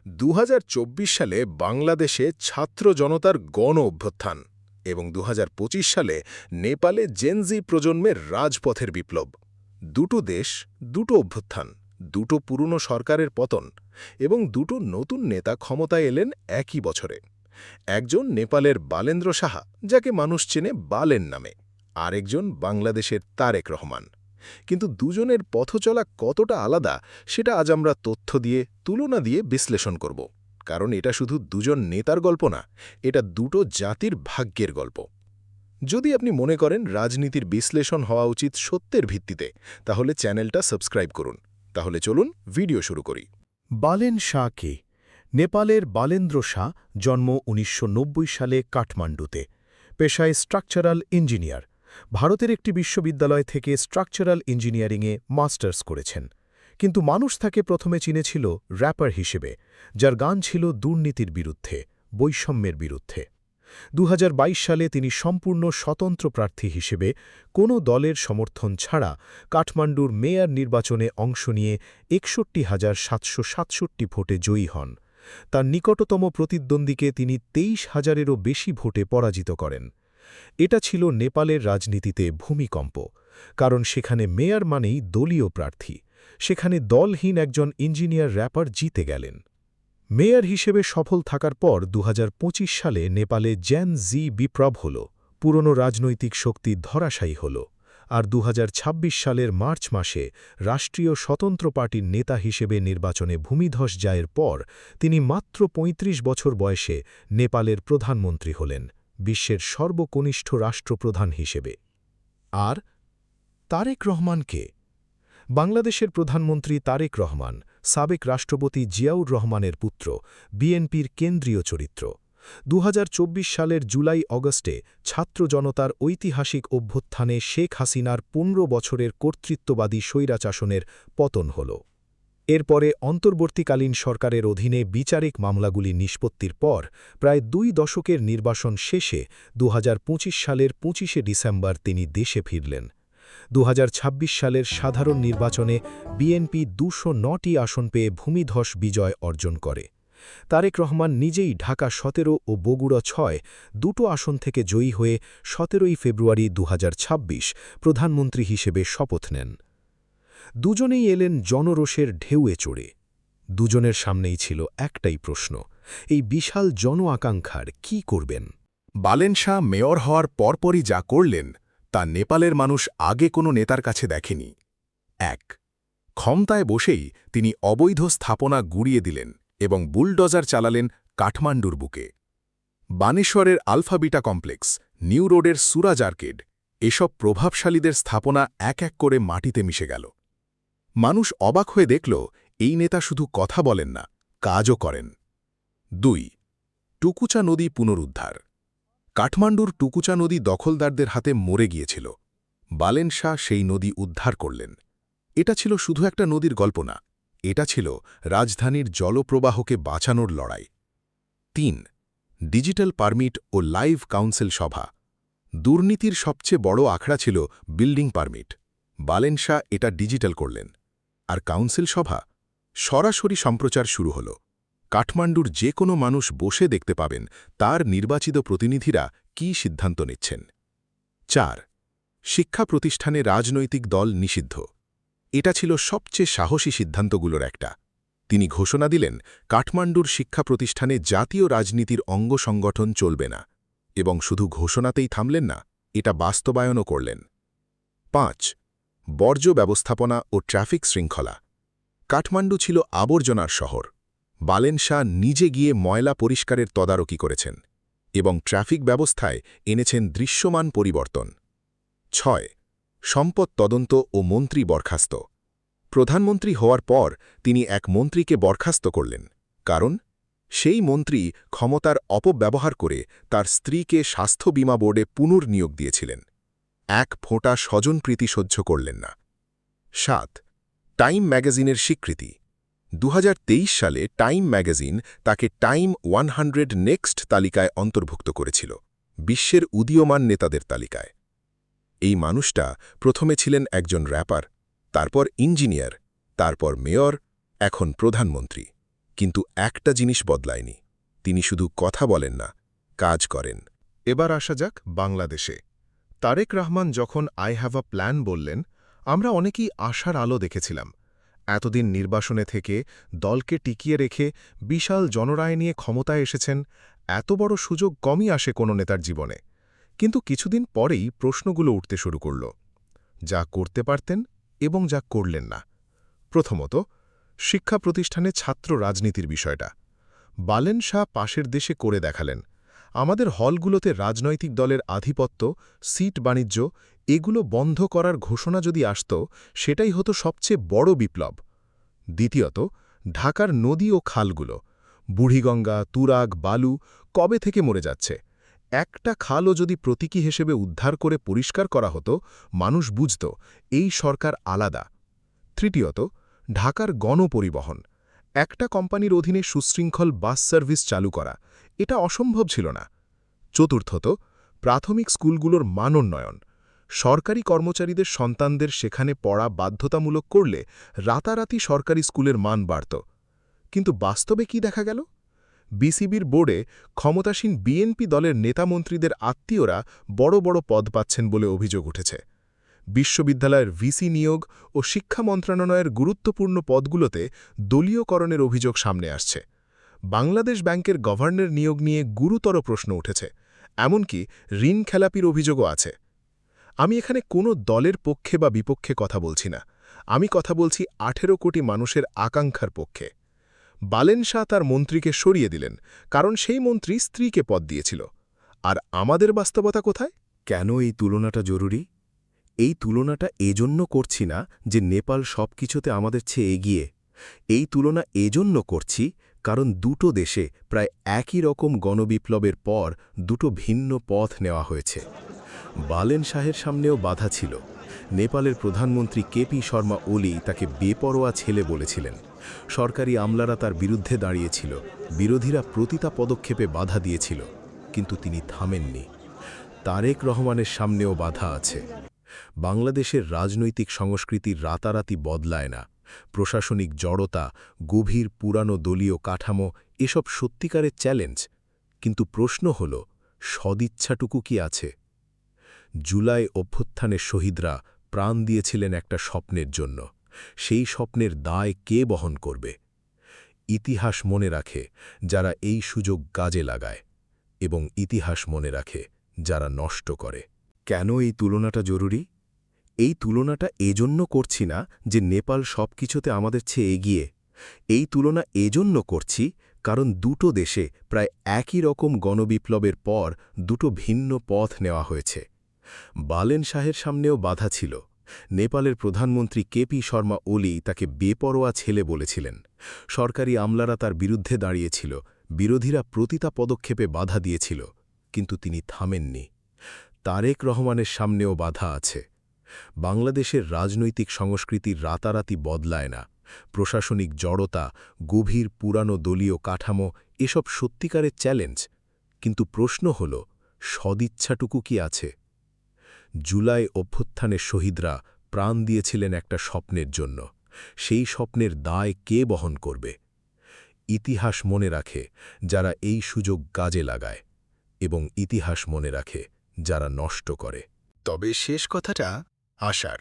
2024 সালে বাংলাদেশে ছাত্র জনতার গণ অভ্যুত্থান এবং 2025 সালে নেপালে জেনজি প্রজন্মের রাজপথের বিপ্লব। দুটো দেশ, দুটো অভ্যুত্থান, দুটো পুরনো সরকারের পতন এবং দুটো নতুন নেতা ক্ষমতায় এলেন একই বছরে। একজন নেপালের বালেন্দ্র সাহা, যাকে মানুষ চেনে বালেন নামে, আরেকজন বাংলাদেশের তারেক রহমান। কিন্তু দুজনের পথচলা কতটা আলাদা সেটা আজ আমরা তথ্য দিয়ে, তুলনা দিয়ে বিশ্লেষণ করব। কারণ এটা শুধু দুজন নেতার গল্প না, এটা দুটো জাতির ভাগ্যের গল্প। যদি আপনি মনে করেন রাজনীতির বিশ্লেষণ হওয়া উচিত সত্যের ভিত্তিতে, তাহলে চ্যানেলটা সাবস্ক্রাইব করুন। তাহলে চলুন ভিডিও শুরু করি। বালেন শাহ কে? নেপালের বালেন্দ্র শাহ, জন্ম ১৯৯০ সালে কাঠমান্ডুতে। পেশায় স্ট্রাকচারাল ইঞ্জিনিয়ার। ভারতের একটি বিশ্ববিদ্যালয় থেকে স্ট্রাকচারাল ইঞ্জিনিয়ারিংয়ে মাস্টার্স করেছেন। কিন্তু মানুষ তাকে প্রথমে চিনেছিল র্যাপার হিসেবে, যার গান ছিল দুর্নীতির বিরুদ্ধে, বৈষম্যের বিরুদ্ধে। ২০২২ সালে তিনি সম্পূর্ণ স্বতন্ত্র প্রার্থী হিসেবে কোনো দলের সমর্থন ছাড়া কাঠমান্ডুর মেয়র নির্বাচনে অংশ নিয়ে ৬১,৭৬৭ ভোটে জয়ী হন। তার নিকটতম প্রতিদ্বন্দ্বীকে তিনি ২৩,০০০-এরও বেশি ভোটে পরাজিত করেন। এটা ছিল নেপালের রাজনীতিতে ভূমিকম্প, কারণ সেখানে মেয়র মানেই দলীয় প্রার্থী। সেখানে দলহীন একজন ইঞ্জিনিয়ার র্যাপার জিতে গেলেন। মেয়র হিসেবে সফল থাকার পর ২০২৫ সালে নেপালে জেন জি বিপ্লব হল, পুরনো রাজনৈতিক শক্তি ধরাশায়ী হল। আর ২০২৬ সালের মার্চ মাসে রাষ্ট্রীয় স্বতন্ত্র পার্টির নেতা হিসেবে নির্বাচনে ভূমিধস জয়ের পর তিনি মাত্র ৩৫ বছর বয়সে নেপালের প্রধানমন্ত্রী হলেন, বিশ্বের সর্বকনিষ্ঠ রাষ্ট্রপ্রধান হিসেবে। আর তারেক রহমান কে? বাংলাদেশের প্রধানমন্ত্রী তারেক রহমান, সাবেক রাষ্ট্রপতি জিয়াউর রহমানের পুত্র, বিএনপির কেন্দ্রীয় চরিত্র। ২০২৪ সালের জুলাই-অগস্টে ছাত্র জনতার ঐতিহাসিক অভ্যুত্থানে শেখ হাসিনার ১৫ বছরের কর্তৃত্ববাদী স্বৈরাশাসনের পতন হল। এরপরে অন্তর্বর্তীকালীন সরকারের অধীনে বিচারিক মামলাগুলি নিষ্পত্তির পর প্রায় ২ দশকের নির্বাসন শেষে ২০২৫ সালের ২৫শে ডিসেম্বর তিনি দেশে ফিরলেন। ২০২৬ সালের সাধারণ নির্বাচনে বিএনপি ২০৯টি আসন পেয়ে ভূমিধস বিজয় অর্জন করে। তারেক রহমান নিজেই ঢাকা ১৭ ও বগুড়া ৬ দুটো আসন থেকে জয়ী হয়ে ১৭ই ফেব্রুয়ারি ২০২৬ প্রধানমন্ত্রী হিসেবে শপথ নেন। দুজনেই এলেন জনরোষের ঢেউয়ে চড়ে। দুজনের সামনেই ছিল একটাই প্রশ্ন, এই বিশাল জন আকাঙ্ক্ষার কী করবেন? বালেন শাহ মেয়র হওয়ার পরপরই যা করলেন তা নেপালের মানুষ আগে কোনো নেতার কাছে দেখেনি। ১. ক্ষমতায় বসেই তিনি অবৈধ স্থাপনা গুড়িয়ে দিলেন এবং বুলডজার চালালেন কাঠমান্ডুর বুকে। বানেশ্বরের আলফাবিটা কমপ্লেক্স, নিউ রোডের সুরাজ আর্কেড, এসব প্রভাবশালীদের স্থাপনা এক এক করে মাটিতে মিশে গেল। মানুষ অবাক হয়ে দেখল, এই নেতা শুধু কথা বলেন না, কাজও করেন। ২. টুকুচা নদী পুনরুদ্ধার। কাঠমান্ডুর টুকুচা নদী দখলদারদের হাতে মরে গিয়েছিল। বালেন শাহ সেই নদী উদ্ধার করলেন। এটা ছিল শুধু একটা নদীর গল্প না, এটা ছিল রাজধানীর জলপ্রবাহকে বাঁচানোর লড়াই। ৩. ডিজিটাল পারমিট ও লাইভ কাউন্সিল সভা। দুর্নীতির সবচেয়ে বড় আখড়া ছিল বিল্ডিং পারমিট। বালেন শাহ এটা ডিজিটাল করলেন। আর কাউন্সিল সভা? সরাসরি সম্প্রচার শুরু হল। কাঠমান্ডুর যে কোনো মানুষ বসে দেখতে পাবেন তার নির্বাচিত প্রতিনিধিরা কী সিদ্ধান্ত নিচ্ছেন। ৪. শিক্ষা প্রতিষ্ঠানে রাজনৈতিক দল নিষিদ্ধ। এটা ছিল সবচেয়ে সাহসী সিদ্ধান্তগুলোর একটা। তিনি ঘোষণা দিলেন, কাঠমান্ডুর শিক্ষা প্রতিষ্ঠানে জাতীয় রাজনীতির অঙ্গ সংগঠন চলবে না। এবং শুধু ঘোষণাতেই থামলেন না, এটা বাস্তবায়নও করলেন। ৫. বর্জ্য ব্যবস্থাপনা ও ট্রাফিক শৃঙ্খলা। কাঠমান্ডু ছিল আবর্জনার শহর। বালেন শাহ নিজে গিয়ে ময়লা পরিষ্কারের তদারকি করেছেন এবং ট্রাফিক ব্যবস্থায় এনেছেন দৃশ্যমান পরিবর্তন। ৬. সম্পদ তদন্ত ও মন্ত্রী বরখাস্ত। প্রধানমন্ত্রী হওয়ার পর তিনি এক মন্ত্রীকে বরখাস্ত করলেন, কারণ সেই মন্ত্রী ক্ষমতার অপব্যবহার করে তার স্ত্রীকে স্বাস্থ্য বীমা বোর্ডে পুনর্নিয়োগ দিয়েছিলেন। এক ফোঁটা স্বজনপ্রীতি সহ্য করলেন না। ৭. টাইম ম্যাগাজিনের স্বীকৃতি। ২০২৩ সালে টাইম ম্যাগাজিন তাকে টাইম 100 নেক্সট তালিকায় অন্তর্ভুক্ত করেছিল, বিশ্বের উদীয়মান নেতাদের তালিকায়। এই মানুষটা প্রথমে ছিলেন একজন র্যাপার, তারপর ইঞ্জিনিয়ার, তারপর মেয়র, এখন প্রধানমন্ত্রী। কিন্তু একটা জিনিস বদলায়নি, তিনি শুধু কথা বলেন না, কাজ করেন। এবার আসা যাক বাংলাদেশে। তারেক রহমান যখন আই হ্যাভ আ প্ল্যান বললেন, আমরা অনেকেই আশার আলো দেখেছিলাম। এতদিন নির্বাসনে থেকে দলকে টিকিয়ে রেখে বিশাল জনরায় নিয়ে ক্ষমতায় এসেছেন, এত বড় সুযোগ কমই আসে কোনো নেতার জীবনে। কিন্তু কিছুদিন পরেই প্রশ্নগুলো উঠতে শুরু করল, যা করতে পারতেন এবং যা করলেন না। প্রথমত, শিক্ষা প্রতিষ্ঠানে ছাত্র রাজনীতির বিষয়টা। বালেন শাহ পাশের দেশে করে দেখালেন। আমাদের হলগুলোতে রাজনৈতিক দলের আধিপত্য, সিট বাণিজ্য এগুলো বন্ধ করার ঘোষণা যদি আসত, সেটাই হতো সবচেয়ে বড় বিপ্লব। দ্বিতীয়ত, ঢাকার নদী ও খালগুলো, বুড়িগঙ্গা, তুরাগ, বালু কবে থেকে মরে যাচ্ছে। একটা খালও যদি প্রতীকী হিসেবে উদ্ধার করে পরিষ্কার করা হতো, মানুষ বুঝত এই সরকার আলাদা। তৃতীয়ত, ঢাকার গণপরিবহন। একটা কোম্পানির অধীনে সুশৃঙ্খল বাস সার্ভিস চালু করা, এটা অসম্ভব ছিল না। চতুর্থত, প্রাথমিক স্কুলগুলোর মানোন্নয়ন। সরকারি কর্মচারীদের সন্তানদের সেখানে পড়া বাধ্যতামূলক করলে রাতারাতি সরকারি স্কুলের মান বাড়ত। কিন্তু বাস্তবে কি দেখা গেল? বিসিবির বোর্ডে ক্ষমতাসীন বিএনপি দলের নেতামন্ত্রীদের আত্মীয়রা বড় বড় পদ পাচ্ছেন বলে অভিযোগ উঠেছে। বিশ্ববিদ্যালয়ের ভিসি নিয়োগ ও শিক্ষা মন্ত্রণালয়ের গুরুত্বপূর্ণ পদগুলোতে দলীয়করণের অভিযোগ সামনে আসছে। বাংলাদেশ ব্যাংকের গভর্নর নিয়োগ নিয়ে গুরুতর প্রশ্ন উঠেছে, এমনকি ঋণ খেলাপির অভিযোগও আছে। আমি এখানে কোনো দলের পক্ষে বা বিপক্ষে কথা বলছি না, আমি কথা বলছি 18 কোটি মানুষের আকাঙ্ক্ষার পক্ষে। বালেন শাহ তার মন্ত্রীকে সরিয়ে দিলেন, কারণ সেই মন্ত্রী স্ত্রীকে পদ দিয়েছিল। আর আমাদের বাস্তবতা কোথায়? কেন এই তুলনাটা জরুরি? এই তুলনাটা এজন্য করছি না যে নেপাল সবকিছুতে আমাদের চেয়ে এগিয়ে। এই তুলনা এজন্য করছি কারণ দুটো দেশে প্রায় একই রকম গণবিপ্লবের পর দুটো ভিন্ন পথ নেওয়া হয়েছে। বালেন শাহের সামনেও বাধা ছিল। নেপালের প্রধানমন্ত্রী কেপি শর্মা ওলি তাকে বেপরোয়া ছেলে বলেছিলেন। সরকারি আমলারা তার বিরুদ্ধে দাঁড়িয়েছিল, বিরোধীরা প্রতিটা পদক্ষেপে বাধা দিয়েছিল, কিন্তু তিনি থামেননি। তারেক রহমানের সামনেও বাধা আছে। বাংলাদেশের রাজনৈতিক সংস্কৃতির রাতারাতি বদলায় না। প্রশাসনিক জড়তা, গভীর পুরানো দলীয় কাঠামো এসব সত্যিকারের চ্যালেঞ্জ। কিন্তু প্রশ্ন হল, সদিচ্ছাটুকু কি আছে? জুলাই অভ্যুত্থানের শহীদরা প্রাণ দিয়েছিলেন একটা স্বপ্নের জন্য। সেই স্বপ্নের দায় কে বহন করবে? ইতিহাস মনে রাখে যারা এই সুযোগ কাজে লাগায়, এবং ইতিহাস মনে রাখে যারা নষ্ট করে। কেন এই তুলনাটা জরুরি? এই তুলনাটা এজন্য করছি না যে নেপাল সবকিছুতে আমাদের চেয়ে এগিয়ে। এই তুলনা এজন্য করছি কারণ দুটো দেশে প্রায় একই রকম গণবিপ্লবের পর দুটো ভিন্ন পথ নেওয়া হয়েছে। বালেন শাহের সামনেও বাধা ছিল। নেপালের প্রধানমন্ত্রী কেপি শর্মা ওলি তাকে বেপরোয়া ছেলে বলেছিলেন। সরকারি আমলারা তার বিরুদ্ধে দাঁড়িয়েছিল, বিরোধীরা প্রতিটা পদক্ষেপে বাধা দিয়েছিল, কিন্তু তিনি থামেননি। তারেক রহমানের সামনেও বাধা আছে। বাংলাদেশের রাজনৈতিক সংস্কৃতির রাতারাতি বদলায় না। প্রশাসনিক জড়তা, গভীর পুরানো দলীয় কাঠামো এসব সত্যিকারের চ্যালেঞ্জ। কিন্তু প্রশ্ন হল, সদিচ্ছাটুকু কি আছে? জুলাই অভ্যুত্থানের শহীদরা প্রাণ দিয়েছিলেন একটা স্বপ্নের জন্য। সেই স্বপ্নের দায় কে বহন করবে? ইতিহাস মনে রাখে যারা এই সুযোগ কাজে লাগায়, এবং ইতিহাস মনে রাখে যারা নষ্ট করে। তবে শেষ কথাটা আশার।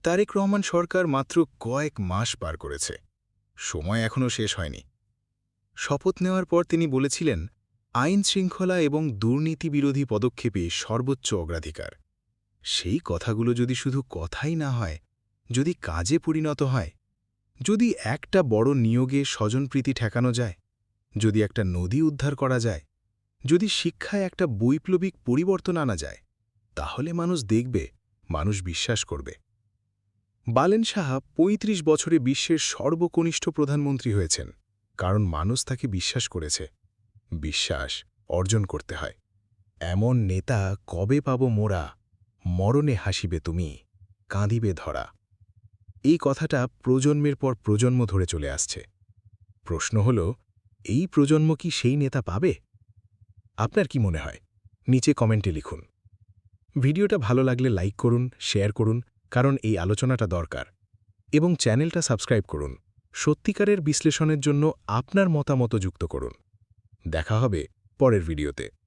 তারেক রহমান সরকার মাত্র কয়েক মাস পার করেছে, সময় এখনও শেষ হয়নি। শপথ নেওয়ার পর তিনি বলেছিলেন, আইন শৃঙ্খলা এবং দুর্নীতি বিরোধী পদক্ষেপে সর্বোচ্চ অগ্রাধিকার। সেই কথাগুলো যদি শুধু কথাই না হয়, যদি কাজে পরিণত হয়, যদি একটা বড় নিয়োগে স্বজনপ্রীতি ঠেকানো যায়, যদি একটা নদী উদ্ধার করা যায়, যদি শিক্ষায় একটা বৈপ্লবিক পরিবর্তন আনা যায়, তাহলে মানুষ দেখবে, মানুষ বিশ্বাস করবে। বালেন শাহ ৩৫ বছরে বিশ্বের সর্বকনিষ্ঠ প্রধানমন্ত্রী হয়েছেন, কারণ মানুষ তাকে বিশ্বাস করেছে। বিশ্বাস অর্জন করতে হয়। এমন নেতা কবে পাব মোরা, মরণে হাসিবে তুমি, কাঁদিবে ধরা। এই কথাটা প্রজন্মের পর প্রজন্ম ধরে চলে আসছে। প্রশ্ন হল, এই প্রজন্ম কি সেই নেতা পাবে? আপনার কি মনে হয়? নিচে কমেন্টে লিখুন। ভিডিওটা ভালো লাগলে লাইক করুন, শেয়ার করুন, কারণ এই আলোচনাটা দরকার, এবং চ্যানেলটা সাবস্ক্রাইব করুন। সত্যিকারের বিশ্লেষণের জন্য আপনার মতামত যুক্ত করুন। দেখা হবে পরের ভিডিওতে।